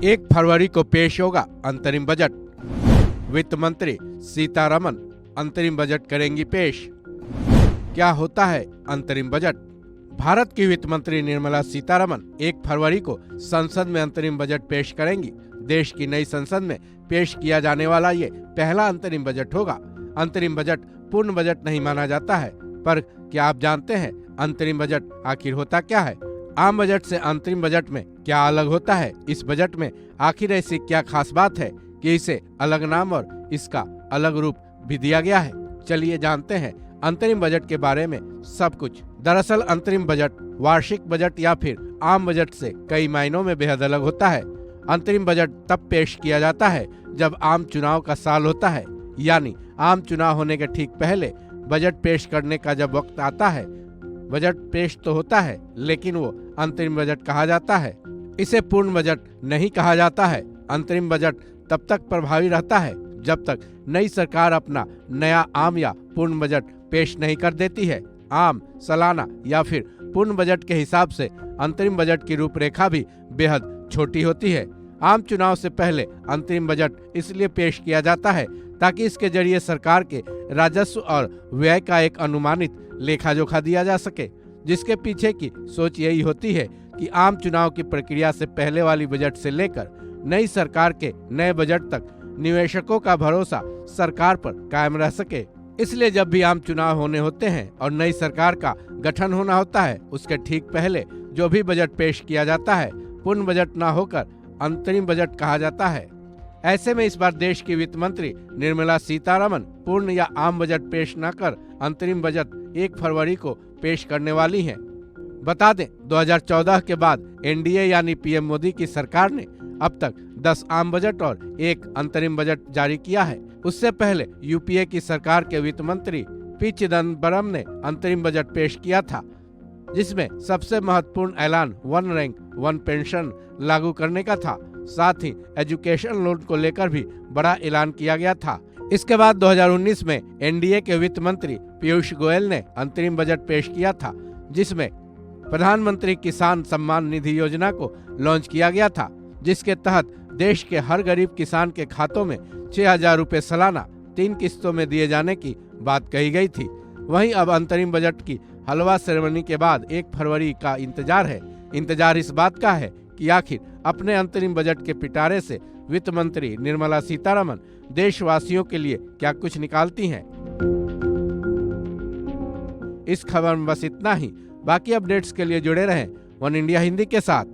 1 फरवरी को पेश होगा अंतरिम बजट। वित्त मंत्री सीतारमण अंतरिम बजट करेंगी पेश। क्या होता है अंतरिम बजट? भारत की वित्त मंत्री निर्मला सीतारमण 1 फरवरी को संसद में अंतरिम बजट पेश करेंगी। देश की नई संसद में पेश किया जाने वाला ये पहला अंतरिम बजट होगा। अंतरिम बजट पूर्ण बजट नहीं माना जाता है, पर क्या आप जानते हैं अंतरिम बजट आखिर होता क्या है? आम बजट से अंतरिम बजट में क्या अलग होता है? इस बजट में आखिर ऐसी क्या खास बात है कि इसे अलग नाम और इसका अलग रूप भी दिया गया है? चलिए जानते हैं अंतरिम बजट के बारे में सब कुछ। दरअसल अंतरिम बजट वार्षिक बजट या फिर आम बजट से कई मायनों में बेहद अलग होता है। अंतरिम बजट तब पेश किया जाता है जब आम चुनाव का साल होता है, यानी आम चुनाव होने के ठीक पहले बजट पेश करने का जब वक्त आता है। बजट पेश तो होता है, लेकिन वो अंतरिम बजट कहा जाता है। इसे पूर्ण बजट नहीं कहा जाता है। अंतरिम बजट तब तक प्रभावी रहता है जब तक नई सरकार अपना नया आम या पूर्ण बजट पेश नहीं कर देती है। आम, सालाना या फिर पूर्ण बजट के हिसाब से अंतरिम बजट की रूपरेखा भी बेहद छोटी होती है। आम चुनाव से पहले अंतरिम बजट इसलिए पेश किया जाता है ताकि इसके जरिए सरकार के राजस्व और व्यय का एक अनुमानित लेखा जोखा दिया जा सके, जिसके पीछे की सोच यही होती है कि आम चुनाव की प्रक्रिया से पहले वाली बजट से लेकर नई सरकार के नए बजट तक निवेशकों का भरोसा सरकार पर कायम रह सके। इसलिए जब भी आम चुनाव होने होते हैं और नई सरकार का गठन होना होता है, उसके ठीक पहले जो भी बजट पेश किया जाता है पूर्ण बजट न होकर अंतरिम बजट कहा जाता है। ऐसे में इस बार देश की वित्त मंत्री निर्मला सीतारमण पूर्ण या आम बजट पेश न कर अंतरिम बजट 1 फरवरी को पेश करने वाली हैं। बता दें 2014 के बाद एनडीए यानी पीएम मोदी की सरकार ने अब तक 10 आम बजट और 1 अंतरिम बजट जारी किया है। उससे पहले यूपीए की सरकार के वित्त मंत्री पी चिदम्बरम ने अंतरिम बजट पेश किया था, जिसमें सबसे महत्वपूर्ण ऐलान 1 रैंक 1 पेंशन लागू करने का था। साथ ही एजुकेशन लोन को लेकर भी बड़ा ऐलान किया गया था। इसके बाद 2019 में एनडीए के वित्त मंत्री पीयूष गोयल ने अंतरिम बजट पेश किया था, जिसमें प्रधानमंत्री किसान सम्मान निधि योजना को लॉन्च किया गया था, जिसके तहत देश के हर गरीब किसान के खातों में 6,000 रुपए सालाना 3 किस्तों में दिए जाने की बात कही गई थी। वहीं अब अंतरिम बजट की हलवा सेरेमनी के बाद 1 फरवरी का इंतजार है। इंतजार इस बात का है कि आखिर अपने अंतरिम बजट के पिटारे से वित्त मंत्री निर्मला सीतारमण देशवासियों के लिए क्या कुछ निकालती हैं। इस खबर में बस इतना ही। बाकी अपडेट्स के लिए जुड़े रहें वन इंडिया हिंदी के साथ।